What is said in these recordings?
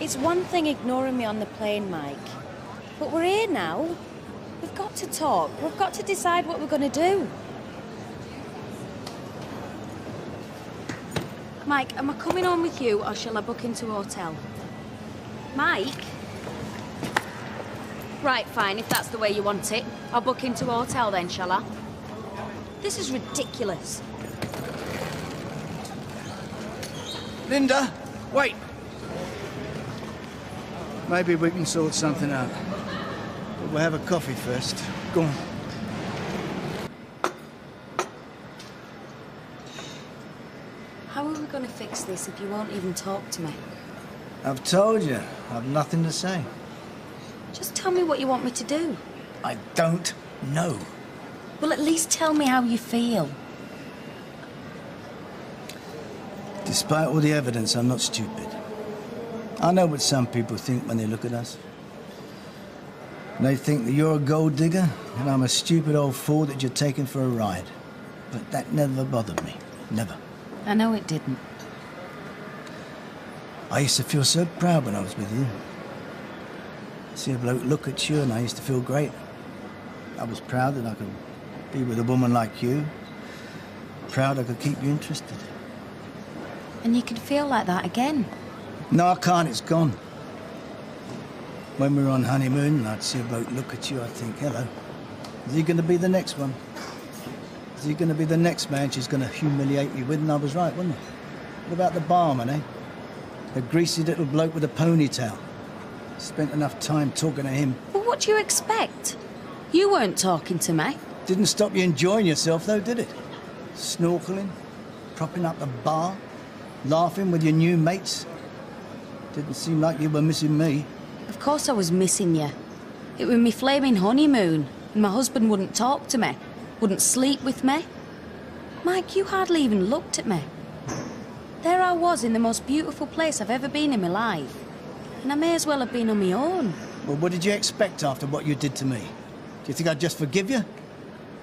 It's one thing ignoring me on the plane, Mike. But we're here now. We've got to talk. We've got to decide what we're going to do. Mike, am I coming home with you or shall I book into a hotel? Mike? Right, fine, if that's the way you want it. I'll book into a hotel then, shall I? This is ridiculous. Linda, wait. Maybe we can sort something out. But we'll have a coffee first. Go on. How are we going to fix this if you won't even talk to me? I've told you, I've nothing to say. Just tell me what you want me to do. I don't know. Well, at least tell me how you feel. Despite all the evidence, I'm not stupid. I know what some people think when they look at us. They think that you're a gold digger, and I'm a stupid old fool that you're taking for a ride. But that never bothered me. Never. I know it didn't. I used to feel so proud when I was with you. See a bloke look at you and I used to feel great. I was proud that I could be with a woman like you. Proud I could keep you interested. And you can feel like that again. No, I can't. It's gone. When we were on honeymoon and I'd see a bloke look at you, I'd think, hello. Is he going to be the next one? Is he going to be the next man she's going to humiliate me with? And I was right, wasn't I? What about the barman, eh? The greasy little bloke with a ponytail. Spent enough time talking to him. Well, what do you expect? You weren't talking to me. Didn't stop you enjoying yourself, though, did it? Snorkeling, propping up the bar, laughing with your new mates. Didn't seem like you were missing me. Of course I was missing you. It was me flaming honeymoon, and my husband wouldn't talk to me, wouldn't sleep with me. Mike, you hardly even looked at me. There I was in the most beautiful place I've ever been in my life. And I may as well have been on my own. Well, what did you expect after what you did to me? Do you think I'd just forgive you?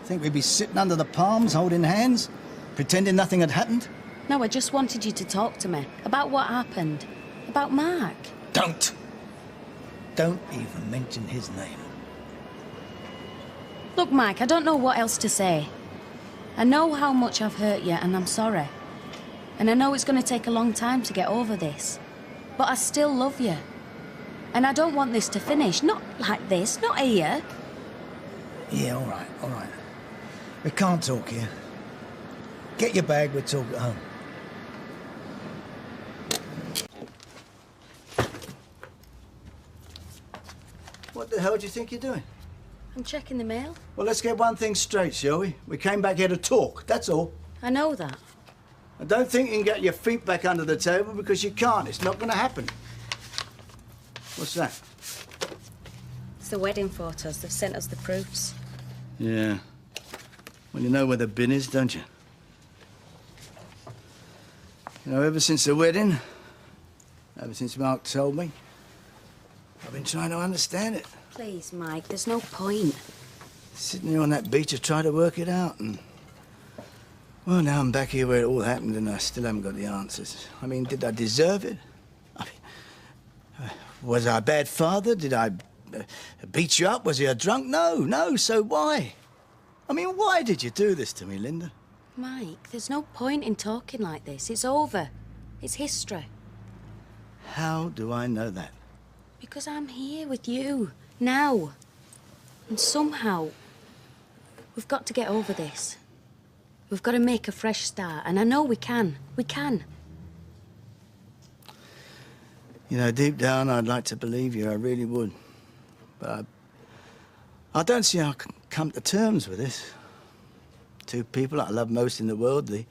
Think we'd be sitting under the palms, holding hands, pretending nothing had happened? No, I just wanted you to talk to me about what happened. About Mark. Don't even mention his name. Look, Mike, I don't know what else to say. I know how much I've hurt you, and I'm sorry. And I know it's going to take a long time to get over this. But I still love you. And I don't want this to finish. Not like this, not here. Yeah, all right. We can't talk here. Get your bag, we'll talk at home. What the hell do you think you're doing? I'm checking the mail. Well, let's get one thing straight, shall we? We came back here to talk, that's all. I know that. I don't think you can get your feet back under the table because you can't. It's not going to happen. What's that? It's the wedding photos. They've sent us the proofs. Yeah. Well, you know where the bin is, don't you? You know, ever since the wedding, ever since Mark told me, I've been trying to understand it. Please, Mike, there's no point. Sitting here on that beach, I tried to work it out, and... Well, now I'm back here where it all happened, and I still haven't got the answers. I mean, did I deserve it? I mean, was I a bad father? Did I beat you up? Was he a drunk? No, so why? I mean, why did you do this to me, Linda? Mike, there's no point in talking like this. It's over. It's history. How do I know that? Because I'm here with you, now. And somehow, we've got to get over this. We've got to make a fresh start, and I know we can. We can. You know, deep down, I'd like to believe you. I really would. But I don't see how I can come to terms with this. Two people I love most in the world, the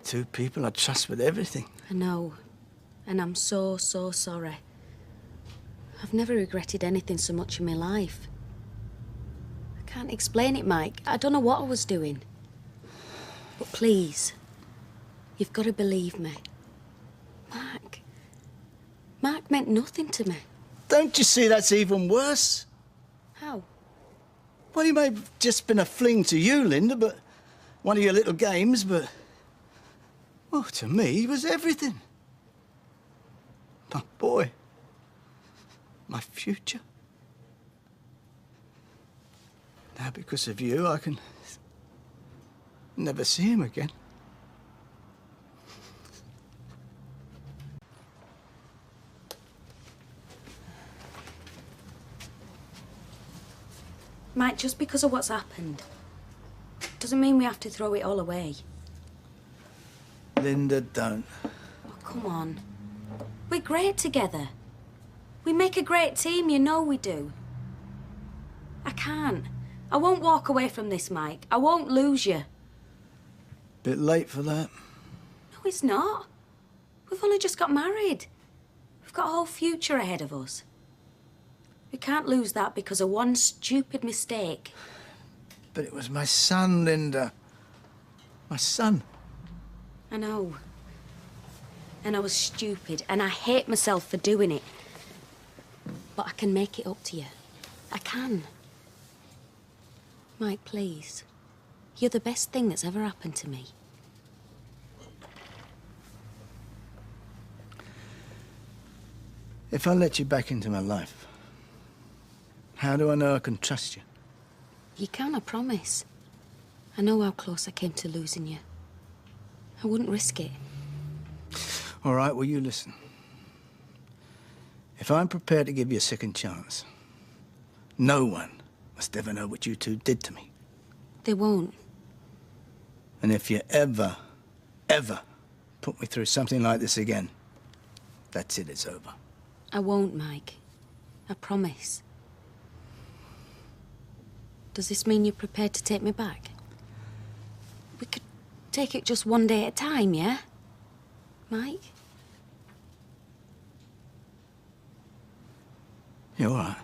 two people I trust with everything. I know. And I'm so sorry. I've never regretted anything so much in my life. I can't explain it, Mike. I don't know what I was doing. But please, you've got to believe me. Mark meant nothing to me. Don't you see that's even worse? How? Well, he may have just been a fling to you, Linda, but one of your little games, but... Well, to me, he was everything. my boy, my future. Now, because of you, I can never see him again. Mike, just because of what's happened, doesn't mean we have to throw it all away. Linda, don't. Oh, come on. We're great together. We make a great team, you know we do. I can't. I won't walk away from this, Mike. I won't lose you. Bit late for that. No, it's not. We've only just got married. We've got a whole future ahead of us. We can't lose that because of one stupid mistake. But it was my son, Linda. My son. I know. And I was stupid, and I hate myself for doing it. But I can make it up to you. I can. Mike, please. You're the best thing that's ever happened to me. If I let you back into my life, how do I know I can trust you? You can, I promise. I know how close I came to losing you. I wouldn't risk it. All right, well, you listen. If I'm prepared to give you a second chance, no one must ever know what you two did to me. They won't. And if you ever put me through something like this again, that's it, it's over. I won't, Mike. I promise. Does this mean you're prepared to take me back? We could take it just one day at a time, yeah? Mike? Yeah, all right.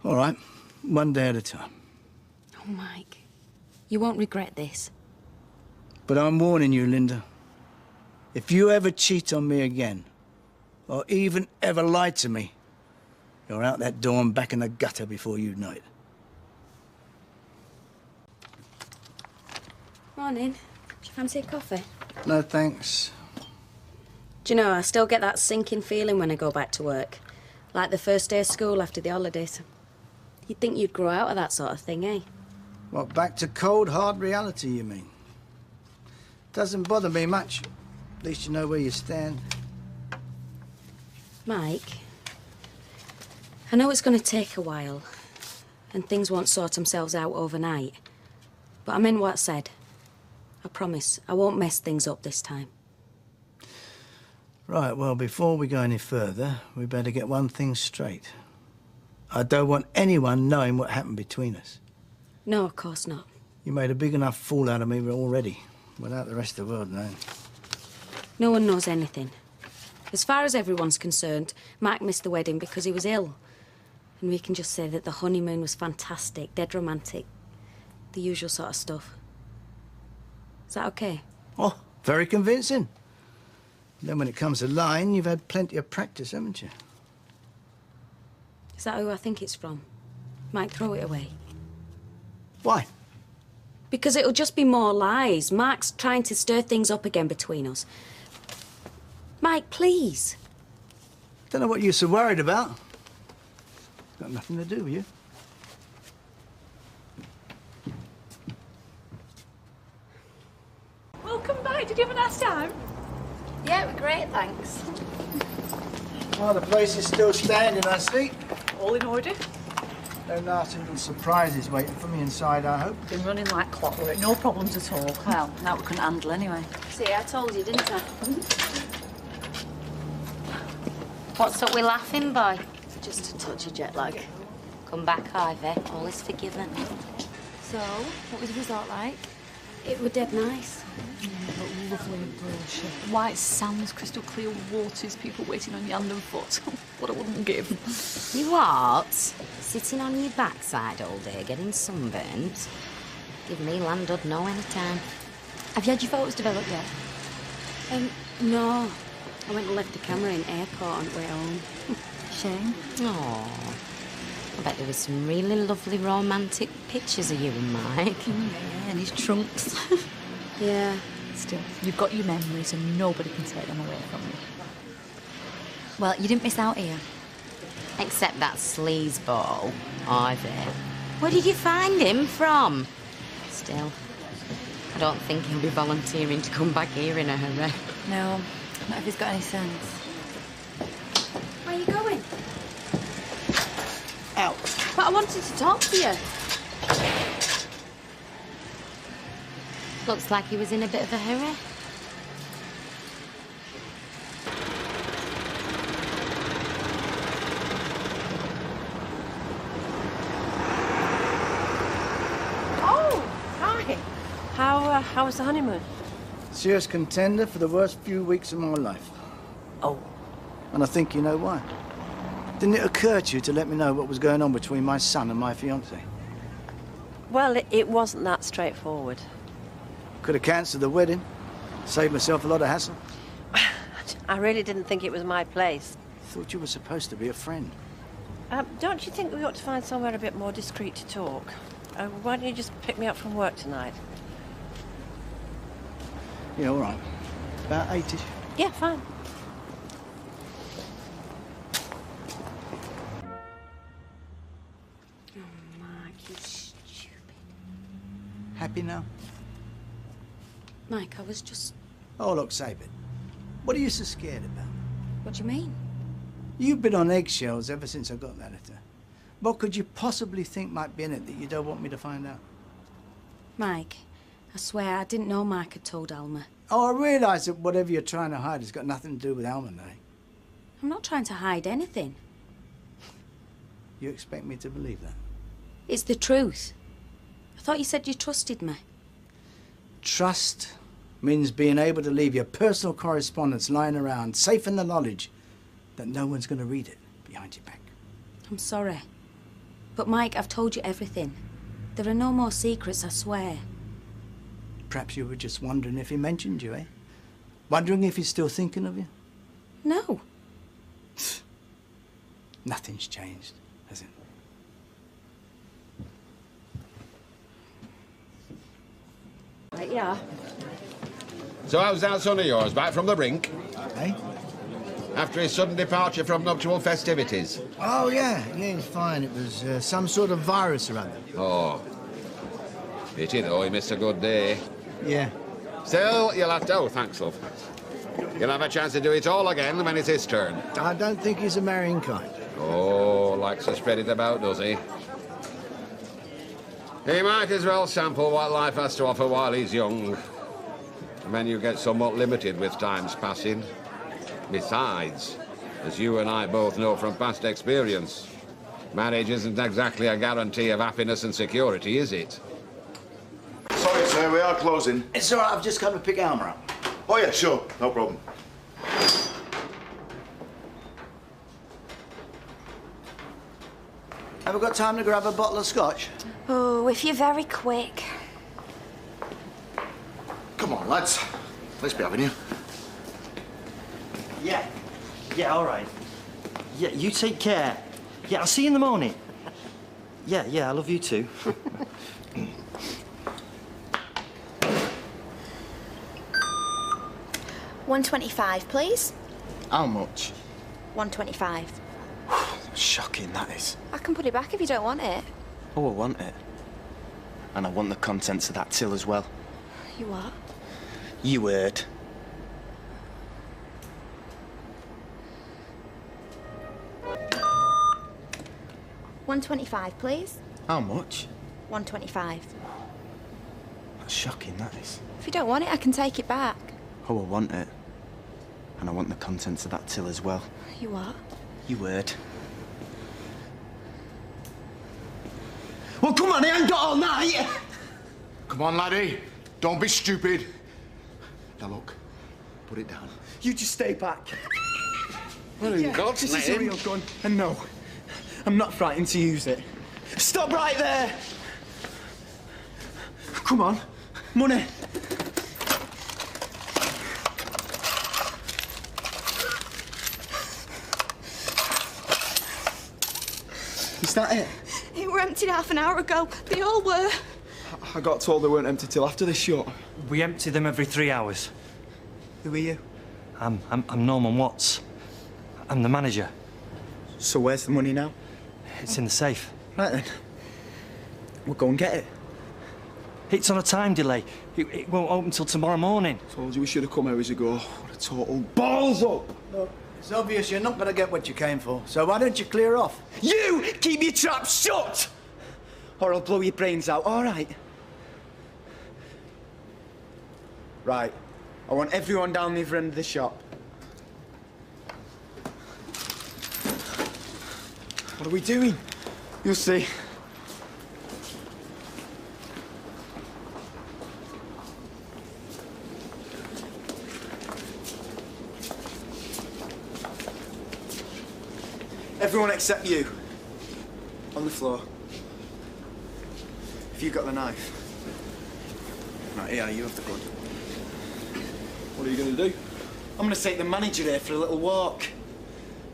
All right, one day at a time. Oh, Mike. You won't regret this. But I'm warning you, Linda. If you ever cheat on me again, or even ever lie to me, you're out that door and back in the gutter before you know it. Morning. Do you fancy a coffee? No, thanks. Do you know, I still get that sinking feeling when I go back to work. Like the first day of school after the holidays. You'd think you'd grow out of that sort of thing, eh? What, back to cold, hard reality, you mean? Doesn't bother me much. At least you know where you stand. Mike, I know it's going to take a while, and things won't sort themselves out overnight. But I meant what I said. I promise, I won't mess things up this time. Right, well, before we go any further, we better get one thing straight. I don't want anyone knowing what happened between us. No, of course not. You made a big enough fool out of me already, without the rest of the world knowing. No one knows anything. As far as everyone's concerned, Mike missed the wedding because he was ill. And we can just say that the honeymoon was fantastic, dead romantic. The usual sort of stuff. Is that okay? Oh, very convincing. Then when it comes to lying, you've had plenty of practice, haven't you? Is that who I think it's from? Mike, throw it away. Why? Because it'll just be more lies. Mark's trying to stir things up again between us. Mike, please. Don't know what you're so worried about. It's got nothing to do with you. Welcome back. Did you have a nice time? Yeah, we're great, thanks. Well, the place is still standing, I see. All in order. No nasty little surprises waiting for me inside, I hope. Been running like clockwork. No problems at all. Well, that we couldn't handle anyway. See, I told you, didn't I? What's up with laughing, boy? Just a touch of jet lag. Come back, Ivy. All is forgiven. So, what was the resort like? It were dead nice. But lovely and brochure. White sands, crystal clear waters, people waiting on your hand and foot. What I wouldn't give. You what? Sitting on your backside all day, getting sunburnt? Give me land I'd know any time. Have you had your photos developed yet? No. I went and left the camera in airport on the way home. Shame. Oh, I bet there was some really lovely romantic pictures of you and Mike. Yeah, and his trunks. Yeah. Still, you've got your memories and nobody can take them away from you. Well, you didn't miss out here. Except that sleazeball, either. Where did you find him from? Still, I don't think he'll be volunteering to come back here in a hurry. No, not if he's got any sense. Where are you going? Out. But I wanted to talk to you. Looks like he was in a bit of a hurry. How was the honeymoon? Serious contender for the worst few weeks of my life. Oh. And I think you know why. Didn't it occur to you to let me know what was going on between my son and my fiancée? Well, it wasn't that straightforward. Could have cancelled the wedding, saved myself a lot of hassle. I really didn't think it was my place. Thought you were supposed to be a friend. Don't you think we ought to find somewhere a bit more discreet to talk? Why don't you just pick me up from work tonight? Yeah, all right. About 8-ish. Yeah, fine. Oh, Mark, you stupid. Happy now? Mike, I was just... Oh, look, save it. What are you so scared about? What do you mean? You've been on eggshells ever since I got that letter. What could you possibly think might be in it that you don't want me to find out? Mike, I swear I didn't know Mark had told Alma. Oh, I realise that whatever you're trying to hide has got nothing to do with Alma, eh? I'm not trying to hide anything. You expect me to believe that? It's the truth. I thought you said you trusted me. Trust means being able to leave your personal correspondence lying around, safe in the knowledge that no one's going to read it behind your back. I'm sorry. But Mike, I've told you everything. There are no more secrets, I swear. Perhaps you were just wondering if he mentioned you, eh? Wondering if he's still thinking of you? No. Nothing's changed, has it? Right, yeah. So how's that son of yours, back from the brink? Eh? After his sudden departure from nuptial festivities? Oh, yeah, he's fine. It was some sort of virus or other. Oh. Pity, though, he missed a good day. Yeah. Still, you'll have to... Oh, thanks, love. You'll have a chance to do it all again when it's his turn. I don't think he's a marrying kind. Oh, likes to spread it about, does he? He might as well sample what life has to offer while he's young. And then you get somewhat limited with time's passing. Besides, as you and I both know from past experience, marriage isn't exactly a guarantee of happiness and security, is it? Sorry, sir, we are closing. It's all right, I've just come to pick Alma up. Oh, yeah, sure, no problem. Have we got time to grab a bottle of scotch? Oh, if you're very quick. Come on, lads. Let's be having you. Yeah. Yeah, all right. Yeah, you take care. Yeah, I'll see you in the morning. Yeah, I love you too. $1.25, please. How much? $1.25. Shocking, that is. I can put it back if you don't want it. Oh, I want it. And I want the contents of that till as well. You what? You heard. $1.25, please. How much? $1.25. That's shocking, that is. If you don't want it, I can take it back. Oh, I want it. And I want the contents of that till as well. You what? You heard. Well, come on, I ain't got all night. Come on, laddie. Don't be stupid. Now, look, put it down. You just stay back. God's This is a name. real gun. And no, I'm not frightened to use it. Stop right there. Come on, money. Is that it? It were emptied half an hour ago. They all were. I got told they weren't empty till after this shot. We empty them every 3 hours. Who are you? I'm Norman Watts. I'm the manager. So where's the money now? It's in the safe. Right then. We'll go and get it. It's on a time delay. It won't open till tomorrow morning. Told you we should have come hours ago. What a total balls up! Look, it's obvious you're not going to get what you came for, so why don't you clear off? You keep your trap shut! Or I'll blow your brains out, all right? Right. I want everyone down the other end of the shop. What are we doing? You'll see. Everyone except you. On the floor. If you got the knife. Right, here, you have the gun. What are you going to do? I'm going to take the manager here for a little walk.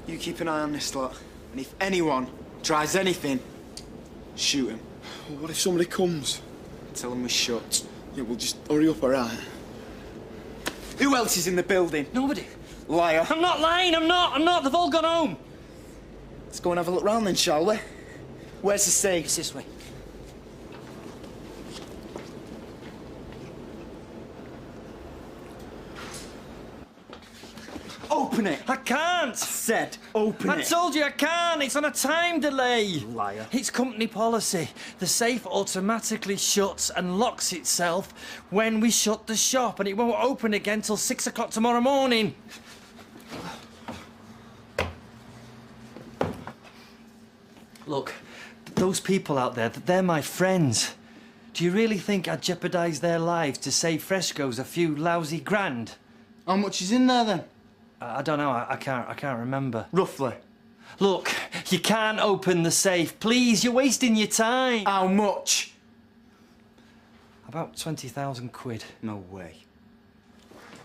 You keep an eye on this lot. And if anyone tries anything, shoot him. Well, what if somebody comes? Tell him we're shut. Yeah, we'll just hurry up, all right? Who else is in the building? Nobody. Liar. I'm not lying, I'm not. They've all gone home. Let's go and have a look round then, shall we? Where's the safe? It's this way. Open it! I can't! I said, open I it! told you I can't! It's on a time delay! Liar. It's company policy. The safe automatically shuts and locks itself when we shut the shop, and it won't open again till 6 o'clock tomorrow morning. Look, those people out there, they're my friends. Do you really think I'd jeopardise their lives to save Fresco's a few lousy grand? How much is in there then? I don't know, I can't remember. Roughly. Look, you can't open the safe. Please, you're wasting your time. How much? About 20,000 quid. No way.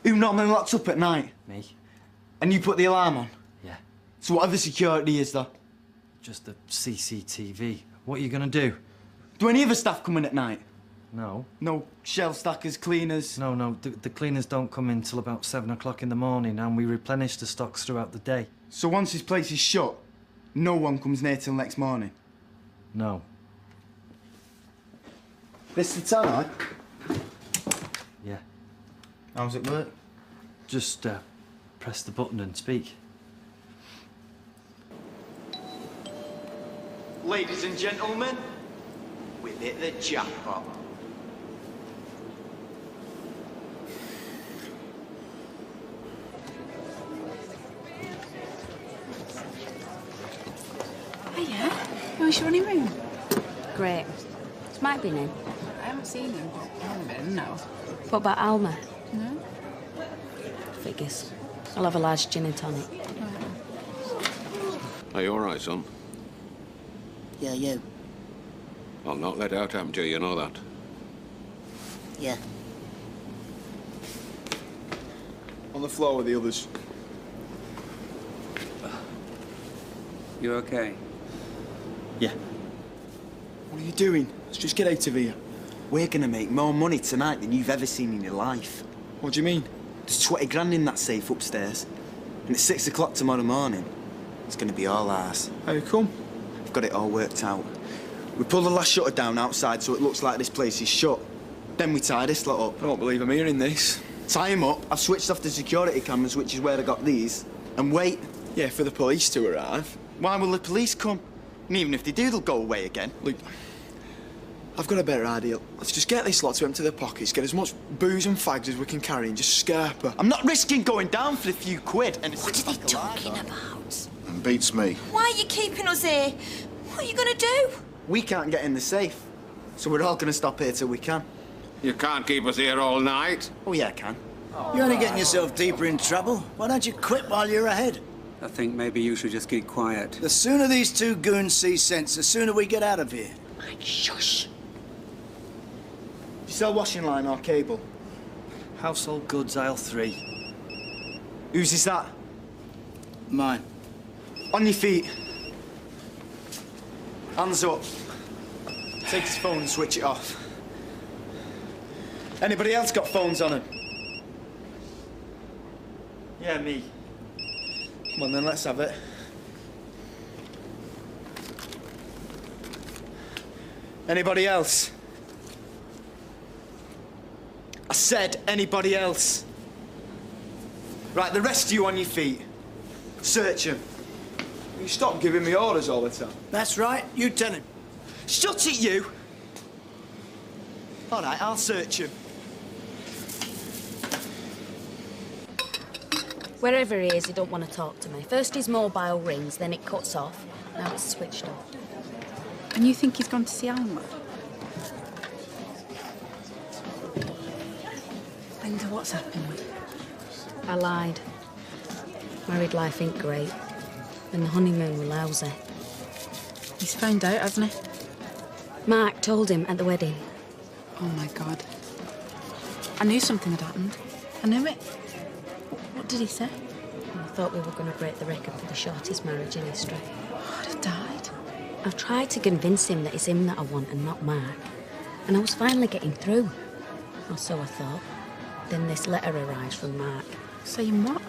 Who normally locks up at night? Me? And you put the alarm on? Yeah. So whatever security is there? Just the CCTV. What are you gonna do? Do any other staff come in at night? No. No shelf stackers, cleaners? No, the cleaners don't come in till about 7 o'clock in the morning, and we replenish the stocks throughout the day. So once this place is shut, no one comes near till next morning? No. This the tannoy? Yeah. How's it work? Just press the button and speak. Ladies and gentlemen, we've hit the jackpot. Hiya. How's your honeymoon? Great. Is Mike been in? I haven't seen him. I haven't been, no. What about Alma? No? Figures. I'll have a large gin and tonic. Are you all right, son? Yeah, you. I'll not let out happen to you, you know that. Yeah. On the floor with the others. You okay? Yeah. What are you doing? Let's just get out of here. We're gonna make more money tonight than you've ever seen in your life. What do you mean? There's 20 grand in that safe upstairs. And at 6 o'clock tomorrow morning, it's gonna be all ours. How come? I've got it all worked out. We pull the last shutter down outside so it looks like this place is shut. Then we tie this lot up. I don't believe I'm hearing this. Tie him up, I've switched off the security cameras, which is where I got these, and wait. Yeah, for the police to arrive. Why will the police come? And even if they do, they'll go away again. Look, I've got a better idea. Let's just get this lot to empty their pockets, get as much booze and fags as we can carry and just scarp her. I'm not risking going down for a few quid and it's What are they like a lie, talking though. about? And beats me. Why are you keeping us here? What are you going to do? We can't get in the safe, so we're all going to stop here till we can. You can't keep us here all night. Oh, yeah, I can. You're only getting yourself deeper in trouble. Why don't you quit while you're ahead? I think maybe you should just keep quiet. The sooner these two goons see sense, the sooner we get out of here. Mike, shush. Do you sell washing line or cable? Household goods, aisle 3. Whose is that? Mine. On your feet. Hands up. Take his phone and switch it off. Anybody else got phones on him? Yeah, me. Come on then, let's have it. Anybody else? I said anybody else. Right, the rest of you on your feet. Search him. You stop giving me orders all the time. That's right, you tell him. Shut it, you! All right, I'll search him. Wherever he is, he don't want to talk to me. First his mobile rings, then it cuts off. Now it's switched off. And you think he's gone to see Alma? Linda, what's happened? I lied. Married life ain't great. And the honeymoon were lousy. He's found out, hasn't he? Mark told him at the wedding. Oh, my God. I knew something had happened. I knew it. What did he say? I thought we were going to break the record for the shortest marriage in history. I'd have died. I've tried to convince him that it's him that I want and not Mark. And I was finally getting through. Or so I thought. Then this letter arrives from Mark. Saying what?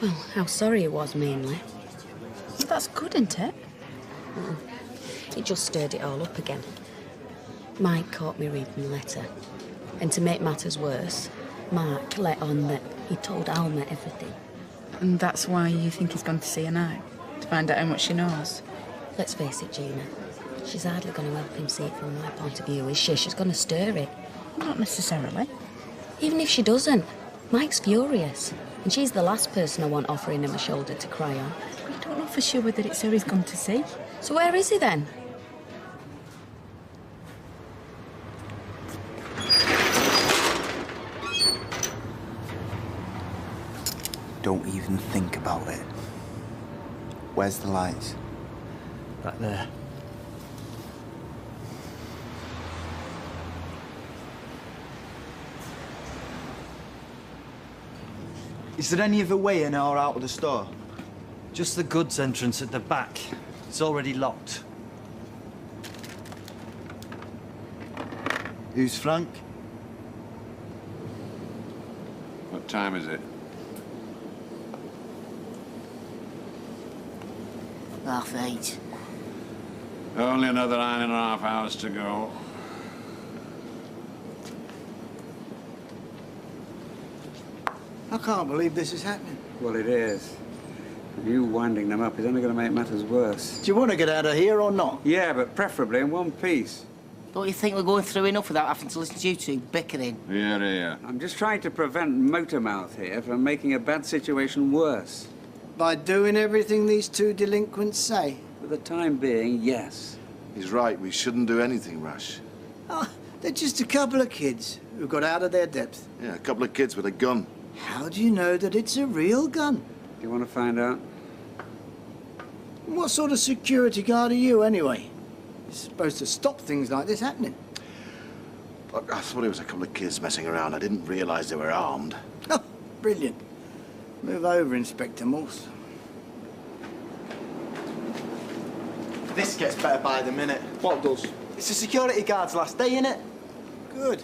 Well, how sorry he was, mainly. Well, that's good, isn't it? It just stirred it all up again. Mike caught me reading the letter. And to make matters worse, Mark let on that he told Alma everything. And that's why you think he's gone to see her now? To find out how much she knows? Let's face it, Gina. She's hardly going to help him see it from my point of view, is she? She's going to stir it. Not necessarily. Even if she doesn't, Mike's furious. And she's the last person I want offering him a shoulder to cry on. We don't know for sure whether it's her he's gone to see. So where is he then? Don't even think about it. Where's the lights? Right there. Is there any other way in or out of the store? Just the goods entrance at the back. It's already locked. Who's Frank? What time is it? 8:30. Only another 9.5 hours to go. I can't believe this is happening. Well, it is. You winding them up is only going to make matters worse. Do you want to get out of here or not? Yeah, but preferably in one piece. Don't you think we're going through enough without having to listen to you two bickering? Here, here. I'm just trying to prevent Motormouth here from making a bad situation worse. By doing everything these two delinquents say? For the time being, yes. He's right, we shouldn't do anything rash. Oh, they're just a couple of kids who got out of their depth. Yeah, a couple of kids with a gun. How do you know that it's a real gun? Do you want to find out? What sort of security guard are you, anyway? You're supposed to stop things like this happening. Look, I thought it was a couple of kids messing around. I didn't realise they were armed. Oh, brilliant. Move over, Inspector Morse. This gets better by the minute. What does? It's the security guard's last day, innit? Good.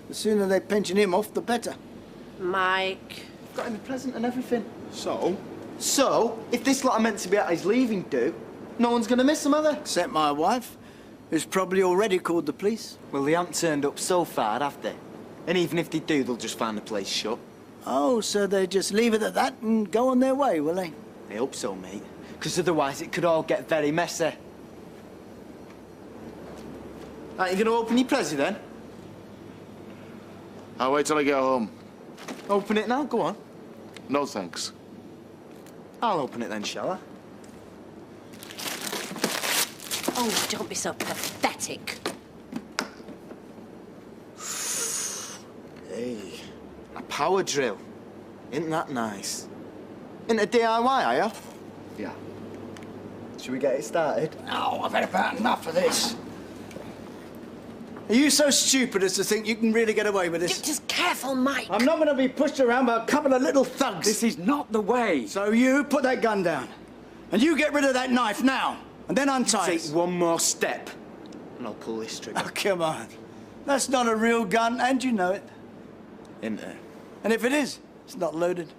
The sooner they pension him off, the better. Mike. Got him a present and everything. So? So, if this lot are meant to be at his leaving do, no one's going to miss him, are they? Except my wife, who's probably already called the police. Well, they haven't turned up so far, have they? And even if they do, they'll just find the place shut. Oh, so they just leave it at that and go on their way, will they? I hope so, mate. Because otherwise it could all get very messy. Right, you going to open your Prezi then? I'll wait till I get home. Open it now, go on. No thanks. I'll open it then, shall I? Oh, don't be so pathetic. Hey, a power drill. Isn't that nice? Into DIY, are you? Yeah. Should we get it started? No, I've had about enough of this. Are you so stupid as to think you can really get away with this? Just careful, Mike. I'm not going to be pushed around by a couple of little thugs. This is not the way. So you put that gun down. And you get rid of that knife now. And then untie Take it. one more step, and I'll pull this trigger. Oh, come on. That's not a real gun, and you know it. Isn't it? And if it is, it's not loaded.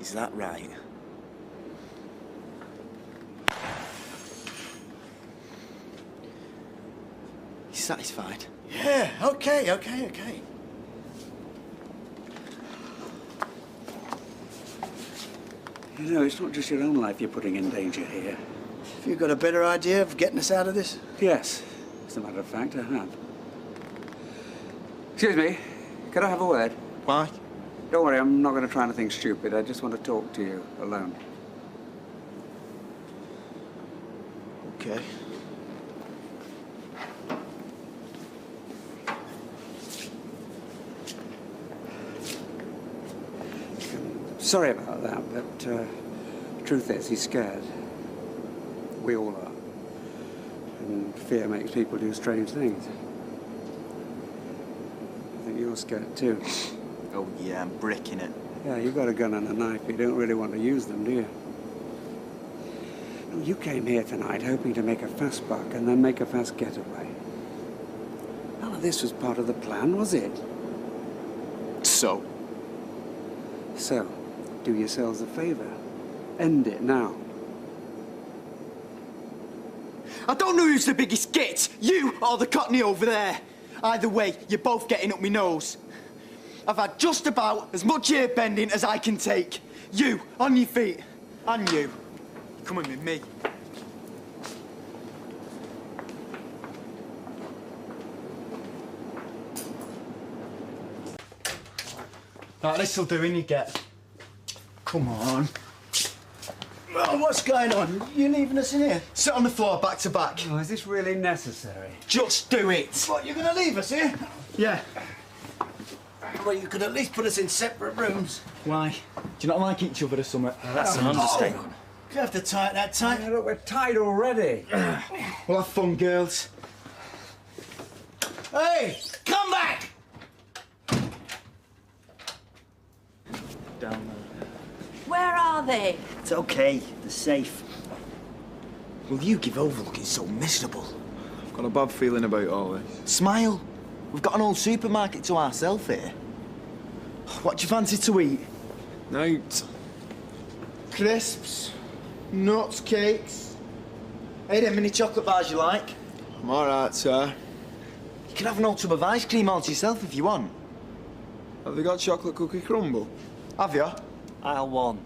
Is that right? satisfied? Yeah, okay. You know, it's not just your own life you're putting in danger here. Have you got a better idea of getting us out of this? Yes, as a matter of fact, I have. Excuse me, could I have a word? Why? Don't worry, I'm not going to try anything stupid. I just want to talk to you alone. Okay. Sorry about that, but the truth is, he's scared. We all are. And fear makes people do strange things. I think you're scared too. Oh, yeah, I'm bricking it. Yeah, you've got a gun and a knife, but you don't really want to use them, do you? No, you came here tonight hoping to make a fast buck and then make a fast getaway. None of this was part of the plan, was it? So, do yourselves a favour. End it now. I don't know who's the biggest git, you or the cockney over there. Either way, you're both getting up my nose. I've had just about as much ear bending as I can take. You, on your feet. And you, coming with me. Right, this'll do, in you get. Come on. Oh, what's going on? You leaving us in here? Sit on the floor, back to back. Oh, is this really necessary? Just do it. What, you're going to leave us here? Yeah. Well, you could at least put us in separate rooms. Why? Do you not like each other or something? That's an understatement. You have to tie it that tight. Yeah, look, we're tied already. Well, have fun, girls. Hey, come back! Down there. Where are they? It's okay. They're safe. Will you give over looking so miserable? I've got a bad feeling about all this. Smile. We've got an old supermarket to ourselves here. What do you fancy to eat? Night. Crisps, nuts, cakes. Hey, them mini chocolate bars you like? I'm all right, sir. You can have an old tub of ice cream all to yourself if you want. Have they got chocolate cookie crumble? Have you? Aisle 1.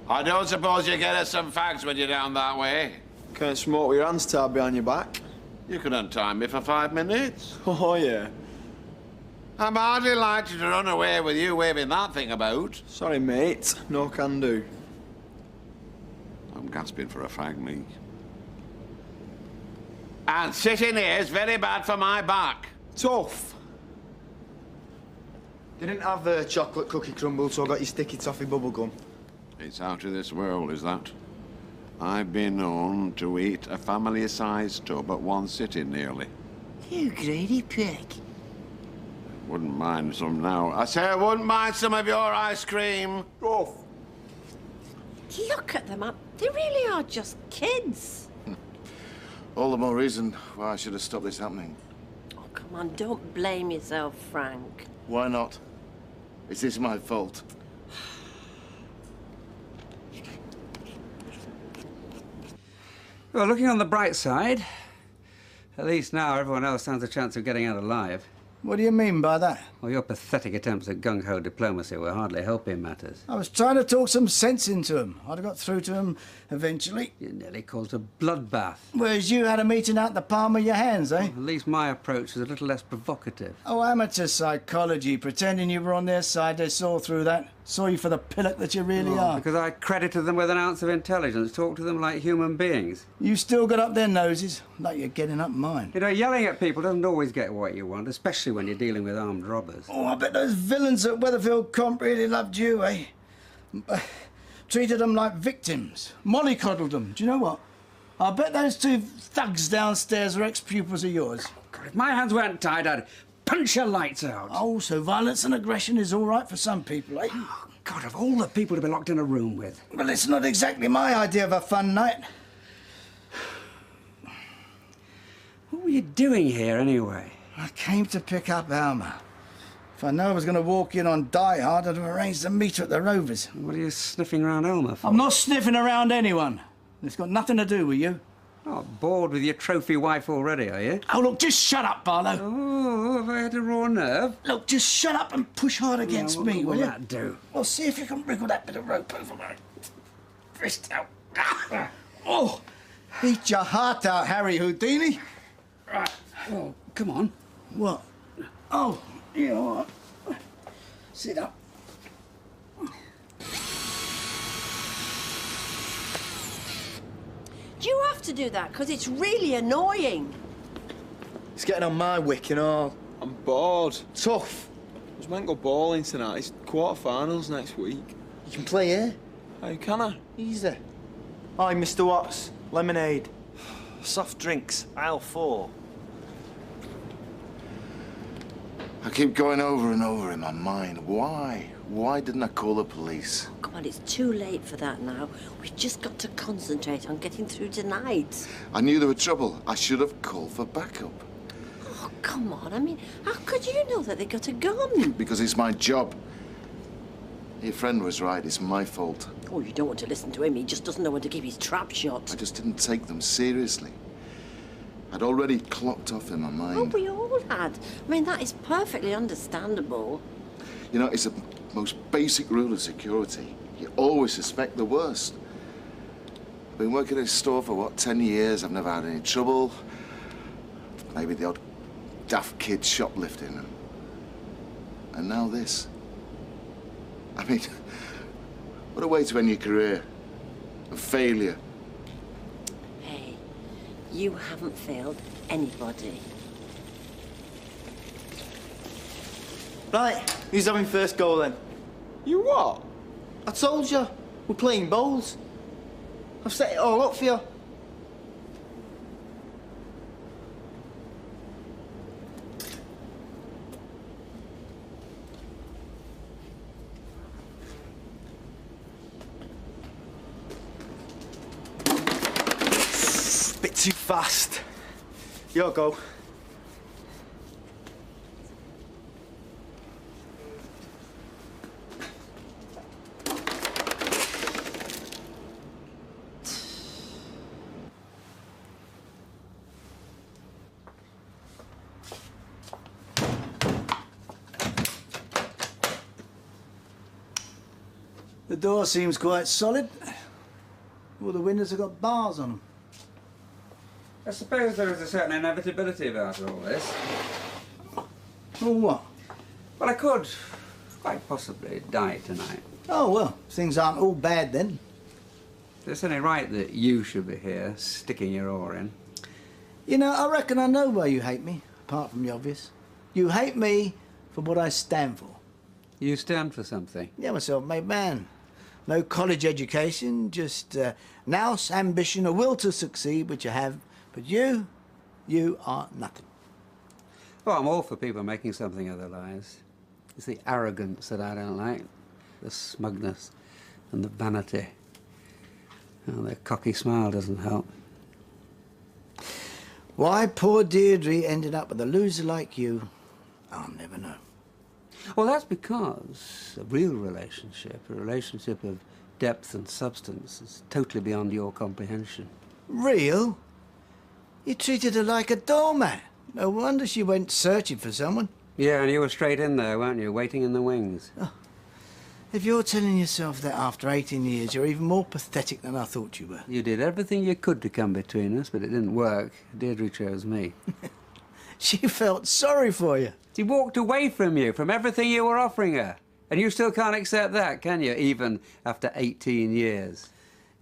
I don't suppose you get us some fags when you're down that way. Can't smoke with your hands tied behind your back. You can untie me for 5 minutes. Oh, yeah. I'm hardly likely to run away with you waving that thing about. Sorry, mate. No can do. I'm gasping for a fag, me. And sitting here is very bad for my back. Tough. They didn't have chocolate cookie crumble, so I got your sticky toffee bubble gum. It's out of this world, is that? I've been known to eat a family-sized tub at one sitting, nearly. You greedy prick. Wouldn't mind some now. I say I wouldn't mind some of your ice cream. Off. Look at them. They really are just kids. All the more reason why I should have stopped this happening. Oh, come on, don't blame yourself, Frank. Why not? Is this my fault? Well, looking on the bright side, at least now everyone else stands a chance of getting out alive. What do you mean by that? Well, your pathetic attempts at gung-ho diplomacy were hardly helping matters. I was trying to talk some sense into him. I'd have got through to him eventually. You nearly caused a bloodbath. Whereas you had a meeting out the palm of your hands, eh? Well, at least my approach was a little less provocative. Oh, amateur psychology. Pretending you were on their side, they saw through that. Saw you for the pillock that you really are. Because I credited them with an ounce of intelligence, talked to them like human beings. You still got up their noses, like you're getting up mine. You know, yelling at people doesn't always get what you want, especially when you're dealing with armed robbers. Oh, I bet those villains at Weatherfield Comp really loved you, eh? Treated them like victims. Mollycoddled them. Do you know what? I bet those two thugs downstairs are ex-pupils of yours. God, if my hands weren't tied, I'd punch your lights out. Oh, so violence and aggression is all right for some people, eh? Oh, God, of all the people to be locked in a room with. Well, it's not exactly my idea of a fun night. What were you doing here, anyway? I came to pick up Alma. If I know I was going to walk in on Die Hard, I'd have arranged to meet her at the Rovers. What are you sniffing around Elmer for? I'm not sniffing around anyone. It's got nothing to do with you. Oh, bored with your trophy wife already, are you? Oh, look, just shut up, Barlow. Oh, have I had a raw nerve? Look, just shut up and push hard against Yeah, me, what will will you? that do? Well, see if you can wriggle that bit of rope over my wrist out. Oh! Beat your heart out, Harry Houdini. Right, well, come on. What? Oh, you all right? Sit up. Do you have to do that? Because it's really annoying. It's getting on my wick and all. I'm bored. Tough. I was meant to go bowling tonight. It's quarter-finals next week. You can play here. How can I? Easy. Hi, Mr. Watts. Lemonade. Soft drinks, aisle 4. I keep going over and over in my mind. Why? Why didn't I call the police? Come on, it's too late for that now. We've just got to concentrate on getting through tonight. I knew there were trouble. I should have called for backup. Oh, come on. I mean, how could you know that they got a gun? Because it's my job. Your friend was right. It's my fault. Oh, you don't want to listen to him. He just doesn't know when to keep his trap shut. I just didn't take them seriously. I'd already clocked off in my mind. Oh, we all had. I mean, that is perfectly understandable. You know, it's the most basic rule of security. You always suspect the worst. I've been working in a store for, what, 10 years? I've never had any trouble. Maybe the odd daft kid shoplifting. And now this. I mean, what a way to end your career. A failure. Hey, you haven't failed anybody. Right, who's having first goal then? You what? I told you, we're playing bowls. I've set it all up for you. Bit too fast. Your go. The door seems quite solid. All the windows have got bars on them. I suppose there is a certain inevitability about all this. Oh, what? Well, I could, quite possibly, die tonight. Oh, well, things aren't all bad then. It's only right that you should be here, sticking your oar in. You know, I reckon I know why you hate me, apart from the obvious. You hate me for what I stand for. You stand for something? Yeah, I'm a self-made man. No college education, just nous, ambition, a will to succeed, which I have. But you are nothing. Well, I'm all for people making something of their lives. It's the arrogance that I don't like, the smugness and the vanity. Oh, their cocky smile doesn't help. Why poor Deirdre ended up with a loser like you, I'll never know. Well, that's because a real relationship, a relationship of depth and substance, is totally beyond your comprehension. Real? You treated her like a doormat. No wonder she went searching for someone. Yeah, and you were straight in there, weren't you, waiting in the wings? Oh. If you're telling yourself that after 18 years, you're even more pathetic than I thought you were. You did everything you could to come between us, but it didn't work. Deirdre chose me. She felt sorry for you. She walked away from you, from everything you were offering her. And you still can't accept that, can you, even after 18 years?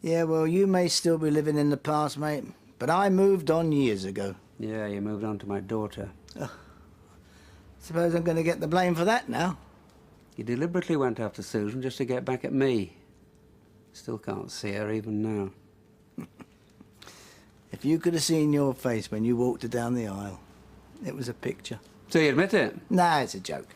Yeah, well, you may still be living in the past, mate, but I moved on years ago. Yeah, you moved on to my daughter. Oh. Suppose I'm going to get the blame for that now. You deliberately went after Susan just to get back at me. Still can't see her even now. If you could have seen your face when you walked her down the aisle, it was a picture. So you admit it? Nah, it's a joke.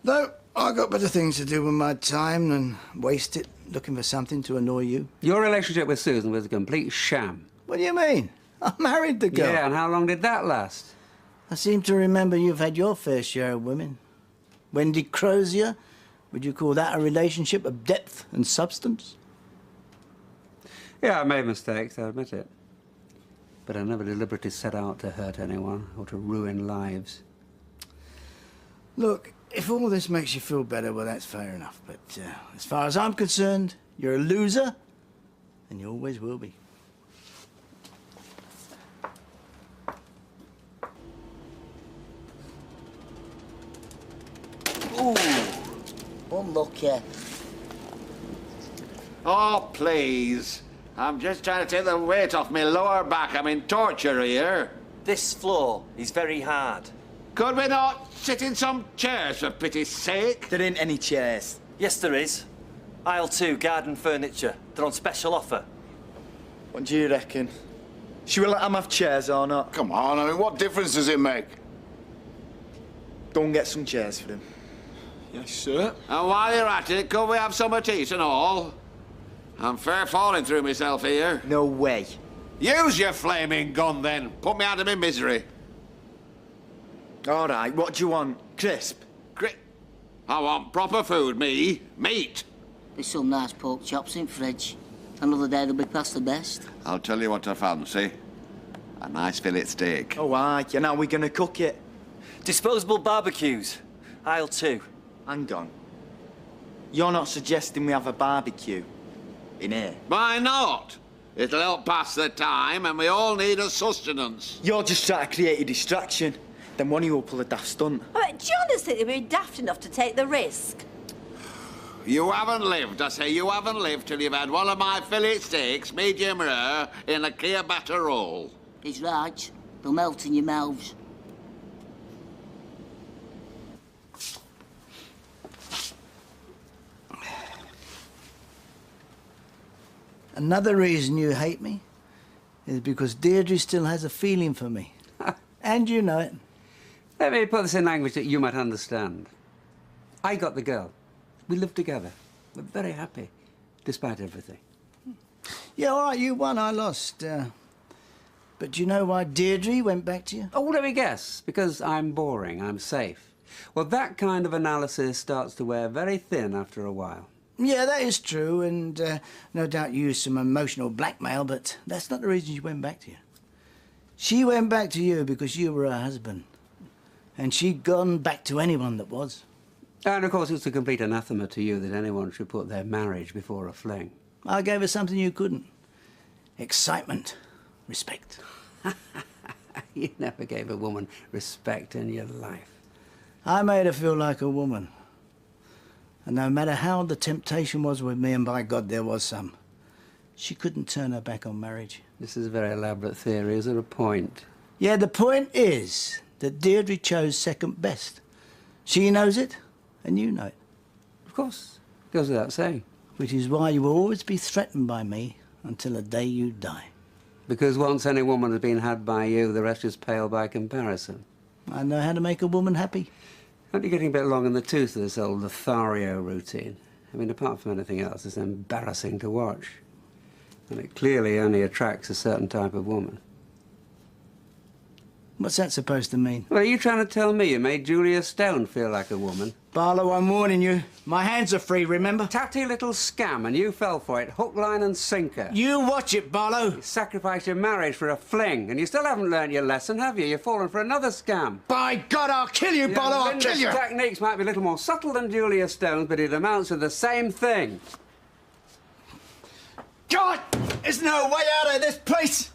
Though, I got better things to do with my time than waste it looking for something to annoy you. Your relationship with Susan was a complete sham. What do you mean? I married the girl. Yeah, and how long did that last? I seem to remember you've had your fair share of women. Wendy Crozier, would you call that a relationship of depth and substance? Yeah, I made mistakes, I admit it. but I never deliberately set out to hurt anyone or to ruin lives. Look, if all this makes you feel better, well, that's fair enough. But as far as I'm concerned, you're a loser, and you always will be. Ooh, unlucky. Oh, please. I'm just trying to take the weight off my lower back. I'm in torture here. This floor is very hard. Could we not sit in some chairs, for pity's sake? There ain't any chairs. Yes, there is. Aisle 2, garden furniture. They're on special offer. What do you reckon? Should we let them have chairs or not? Come on, I mean, what difference does it make? Go and get some chairs for them. Yes, sir. And while you're at it, could we have some of tea and all? I'm fair falling through myself here. No way. Use your flaming gun, then. Put me out of my misery. All right, what do you want? Crisp? I want proper food, me. Meat. There's some nice pork chops in fridge. Another day they'll be past the best. I'll tell you what I fancy. A nice fillet steak. Oh, aye, and how are we going to cook it? Disposable barbecues. Aisle 2. Hang on. You're not suggesting we have a barbecue in here? Why not? It'll help pass the time, and we all need a sustenance. You're just trying to create a distraction. Then one of you will pull a daft stunt. Oh, do you honestly think they'd be daft enough to take the risk? You haven't lived, I say. You haven't lived till you've had one of my fillet steaks, medium rare, in a clear batter roll. He's right. They'll melt in your mouths. Another reason you hate me is because Deirdre still has a feeling for me. And you know it. Let me put this in language that you might understand. I got the girl. We lived together. We're very happy, despite everything. Yeah, all right, you won, I lost. But do you know why Deirdre went back to you? Oh, let me guess. Because I'm boring, I'm safe. Well, that kind of analysis starts to wear very thin after a while. Yeah, that is true, and no doubt you used some emotional blackmail, but that's not the reason she went back to you. She went back to you because you were her husband. And she'd gone back to anyone that was. And, of course, it's a complete anathema to you that anyone should put their marriage before a fling. I gave her something you couldn't. Excitement. Respect. You never gave a woman respect in your life. I made her feel like a woman. And no matter how the temptation was with me, and by God there was some, she couldn't turn her back on marriage. This is a very elaborate theory. Is there a point? Yeah, the point is that Deirdre chose second best. She knows it, and you know it. Of course. Goes without saying. Which is why you will always be threatened by me until the day you die. Because once any woman has been had by you, the rest is pale by comparison. I know how to make a woman happy. Aren't you getting a bit long in the tooth of this old Lothario routine? I mean, apart from anything else, it's embarrassing to watch. And it clearly only attracts a certain type of woman. What's that supposed to mean? Well, are you trying to tell me you made Julia Stone feel like a woman? Barlow, I'm warning you. My hands are free, remember? Tatty little scam, and you fell for it, hook, line and sinker. You watch it, Barlow. You sacrificed your marriage for a fling, and you still haven't learnt your lesson, have you? You've fallen for another scam. By God, I'll kill you, Barlow, I'll kill you! Linda's techniques might be a little more subtle than Julia Stone's, but it amounts to the same thing. God! There's no way out of this place!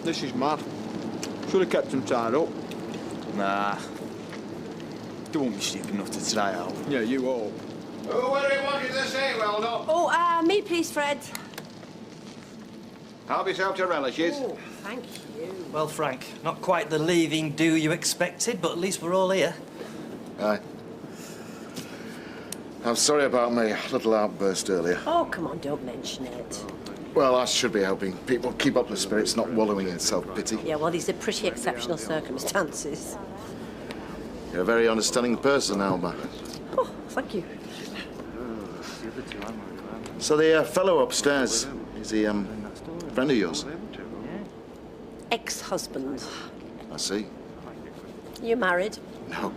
This is mad. Should have kept him tied up. Nah. They won't be stupid enough to try out. Yeah, you all. Who were you wanting to say, well done? Oh, me please, Fred. Help yourself to relishes. Oh, thank you. Well, Frank, not quite the leaving do you expected, but at least we're all here. Aye. I'm sorry about my little outburst earlier. Oh, come on, don't mention it. Well, I should be helping people keep up the spirits, not wallowing in self-pity. Yeah, well, these are pretty exceptional circumstances. You're a very understanding person, Alma. Oh, thank you. So the fellow upstairs, is he, friend of yours? Ex-husband. I see. You married? No.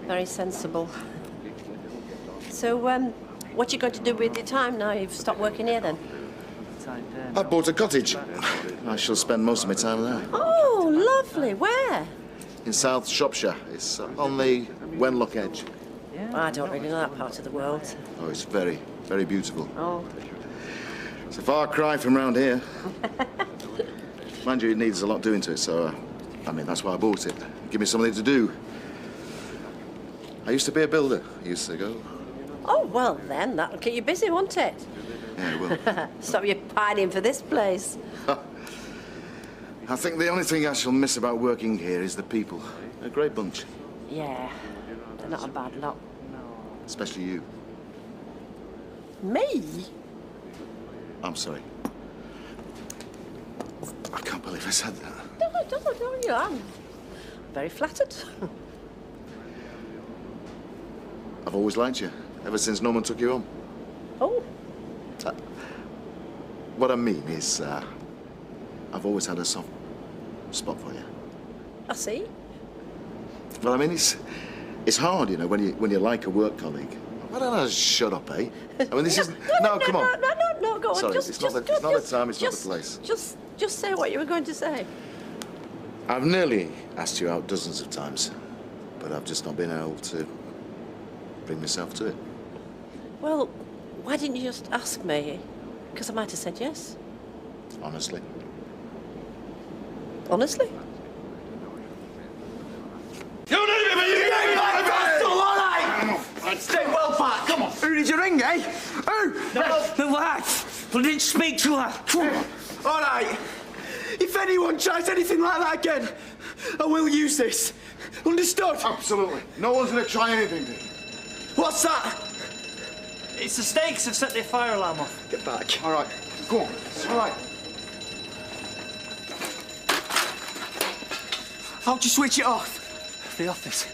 Very sensible. So, what you going to do with your time now you've stopped working here, then? I bought a cottage. I shall spend most of my time there. Oh, lovely. Where? In South Shropshire. It's on the Wenlock edge. I don't really know that part of the world. Oh, it's very, very beautiful. Oh. It's a far cry from round here. Mind you, it needs a lot doing to it, so, I mean, that's why I bought it. Give me something to do. I used to be a builder years ago. Oh, well, then, that'll keep you busy, won't it? Yeah, it will. Stop you pining for this place. I think the only thing I shall miss about working here is the people. They're a great bunch. Yeah, they're not a bad lot. Especially you. Me? I'm sorry. I can't believe I said that. Don't you? I'm very flattered. I've always liked you, ever since Norman took you on. Oh. What I mean is, I've always had a soft spot for you. I see. Well, I mean, it's hard, you know, when you like a work colleague. Why don't I shut up, eh? I mean, this isn't... No, come on. No, go on. Sorry, it's not the time, it's not the place. Just say what you were going to say. I've nearly asked you out dozens of times, but I've just not been able to bring myself to it. Well, why didn't you just ask me? Because I might have said yes. Honestly. Honestly? You need me! You need me! All right! Stay well back, come on! Who did you ring, eh? Who? The wife! I didn't speak to her. All right. If anyone tries anything like that again, I will use this. Understood? Absolutely. No one's going to try anything, Dick. What's that? It's the stakes have set their fire alarm off. Get back. All right, go on. It's all right. How'd you switch it off? The office.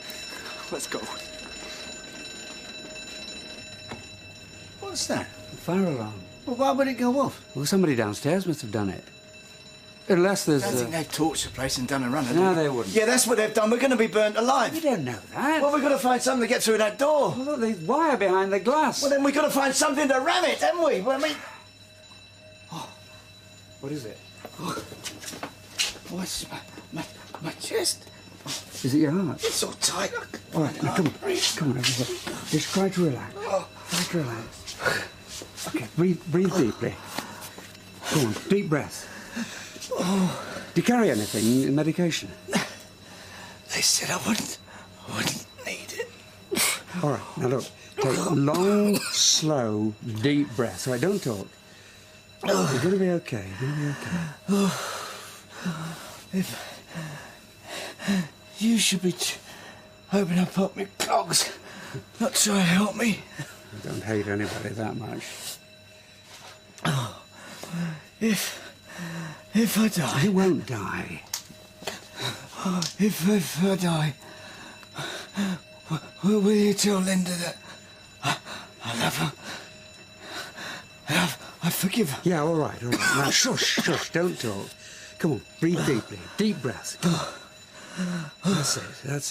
Let's go. What's that? The fire alarm. Well, why would it go off? Well, somebody downstairs must have done it. Unless there's... I don't think they've torched the place and done a run. No, they wouldn't. Yeah, that's what they've done. We're going to be burnt alive. You don't know that. Well, we've got to find something to get through that door. Well, look, there's wire behind the glass. Well, then we've got to find something to ram it, haven't we? Well, I mean... Oh, what is it? Oh, it's my chest. Is it your heart? It's so tight. All right, now, come on, over here. Just try to relax. Try to relax. Okay, breathe deeply. Go on, deep breath. Do you carry anything, medication? They said I wouldn't need it. All right, now look, take long, slow, deep breaths. All right, don't talk. You're going to be okay. You're going to be okay. If you should be hoping I pop my clogs, not try to help me. I don't hate anybody that much. Oh, if I die... You won't die. If I die, will you tell Linda that I love her? And I forgive her? Yeah, all right. Now, shush, don't talk. Come on, breathe deeply. Deep breaths. Come on. That's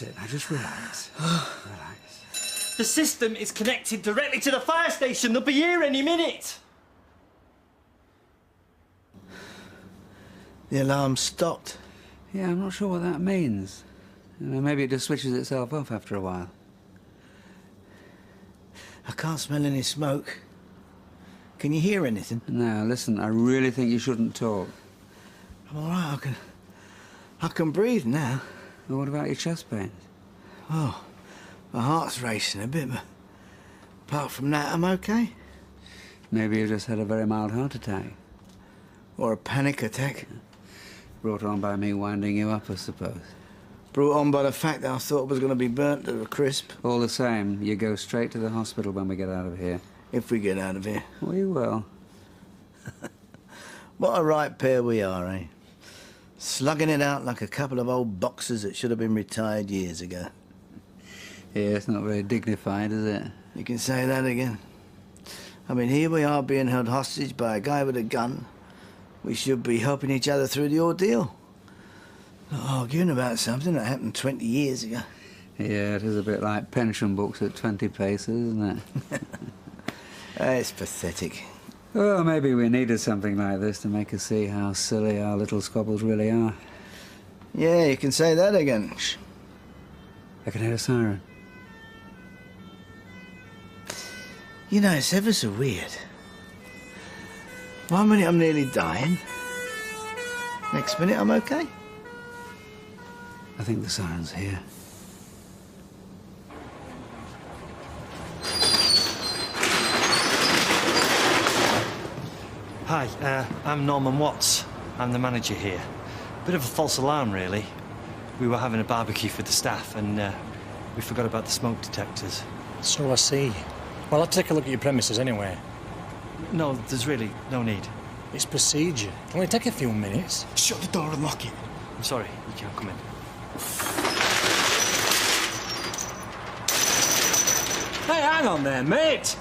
it. Now just relax. Relax. The system is connected directly to the fire station. They'll be here any minute. The alarm stopped. Yeah, I'm not sure what that means. You know, maybe it just switches itself off after a while. I can't smell any smoke. Can you hear anything? No, listen, I really think you shouldn't talk. I'm all right, I can breathe now. Well, what about your chest pains? Oh, my heart's racing a bit, but apart from that, I'm okay. Maybe you just had a very mild heart attack. Or a panic attack. Brought on by me winding you up, I suppose. Brought on by the fact that I thought I was going to be burnt to a crisp. All the same, you go straight to the hospital when we get out of here. If we get out of here. We will. What a right pair we are, eh? Slugging it out like a couple of old boxers that should have been retired years ago. Yeah, it's not very dignified, is it? You can say that again. I mean, here we are being held hostage by a guy with a gun. We should be helping each other through the ordeal. Not arguing about something that happened 20 years ago. Yeah, it is a bit like pension books at 20 paces, isn't it? It's pathetic. Well, maybe we needed something like this to make us see how silly our little squabbles really are. Yeah, you can say that again. Shh. I can hear a siren. You know, it's ever so weird. 1 minute I'm nearly dying. Next minute I'm okay. I think the siren's here. Hi, I'm Norman Watts. I'm the manager here. Bit of a false alarm, really. We were having a barbecue for the staff and we forgot about the smoke detectors. So I see. Well, I'll take a look at your premises anyway. No, there's really no need. It's procedure. Can only take a few minutes. Shut the door and lock it. I'm sorry, you can't come in. Hey, hang on there, mate!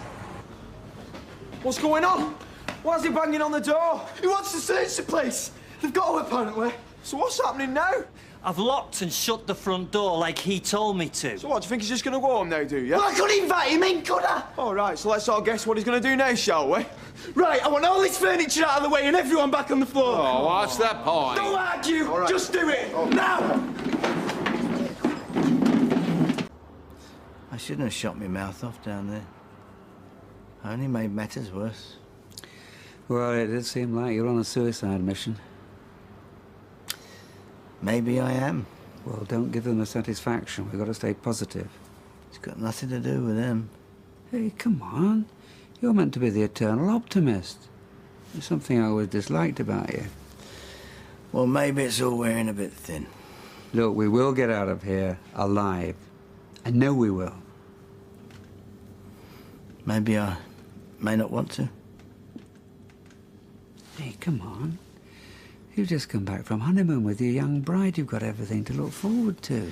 What's going on? Why is he banging on the door? He wants to search the place. They've got to, apparently. So what's happening now? I've locked and shut the front door like he told me to. So what, do you think he's just going to go home now, do you? Well, I couldn't invite him in, could I? All right, so let's all guess what he's going to do now, shall we? Right, I want all this furniture out of the way and everyone back on the floor. Oh, what's the point? Don't argue, right. just do it, now! I shouldn't have shot my mouth off down there. I only made matters worse. Well, it did seem like you're on a suicide mission. Maybe I am. Well, don't give them the satisfaction. We've got to stay positive. It's got nothing to do with them. Hey, come on. You're meant to be the eternal optimist. There's something I always disliked about you. Well, maybe it's all wearing a bit thin. Look, we will get out of here alive. I know we will. Maybe I may not want to. Hey, come on. You've just come back from honeymoon with your young bride. You've got everything to look forward to.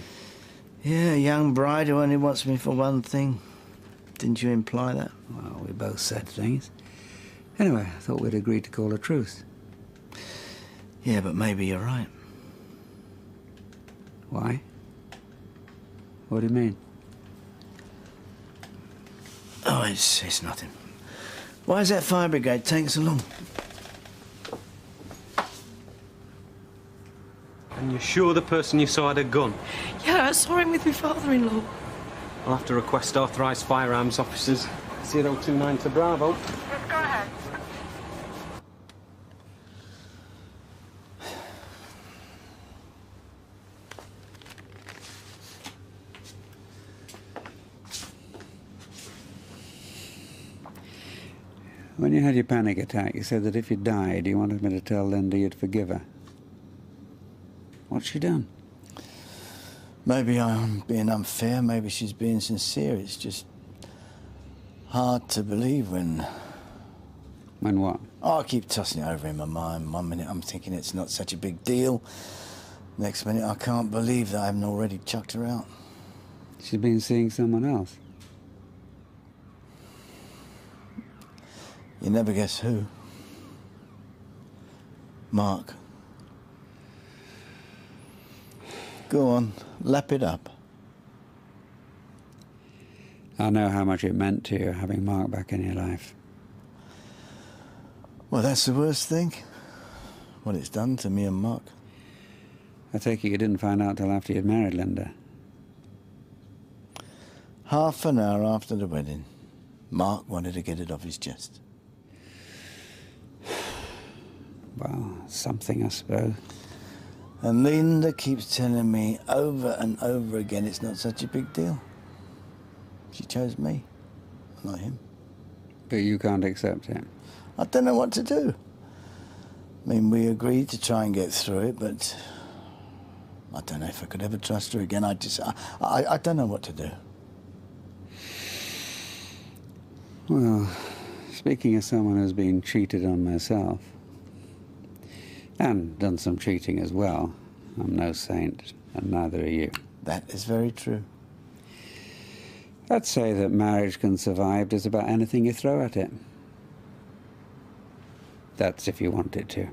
Yeah, a young bride who only wants me for one thing. Didn't you imply that? Well, we both said things. Anyway, I thought we'd agreed to call a truce. Yeah, but maybe you're right. Why? What do you mean? Oh, it's nothing. Why is that fire brigade taking so long? And you're sure the person you saw had a gun? Yeah, I saw him with my father-in-law. I'll have to request authorised firearms officers. 029 to Bravo. Yes, go ahead. When you had your panic attack, you said that if you died, you wanted me to tell Linda you'd forgive her. What's she done? Maybe I'm being unfair, maybe she's being sincere. It's just hard to believe when... When what? Oh, I keep tossing it over in my mind. 1 minute I'm thinking it's not such a big deal. Next minute I can't believe that I haven't already chucked her out. She's been seeing someone else. You never guess who. Mark. Go on, lap it up. I know how much it meant to you having Mark back in your life. Well, that's the worst thing. What it's done to me and Mark. I take it you didn't find out till after you'd married Linda. Half an hour after the wedding, Mark wanted to get it off his chest. Well, something, I suppose. And Linda keeps telling me over and over again it's not such a big deal. She chose me, not him. But you can't accept it. I don't know what to do. I mean, we agreed to try and get through it, but I don't know if I could ever trust her again. I don't know what to do. Well, speaking as someone who's been cheated on myself, and done some cheating as well, I'm no saint, and neither are you. That is very true. I'd say that marriage can survive just about anything you throw at it. That's if you want it to.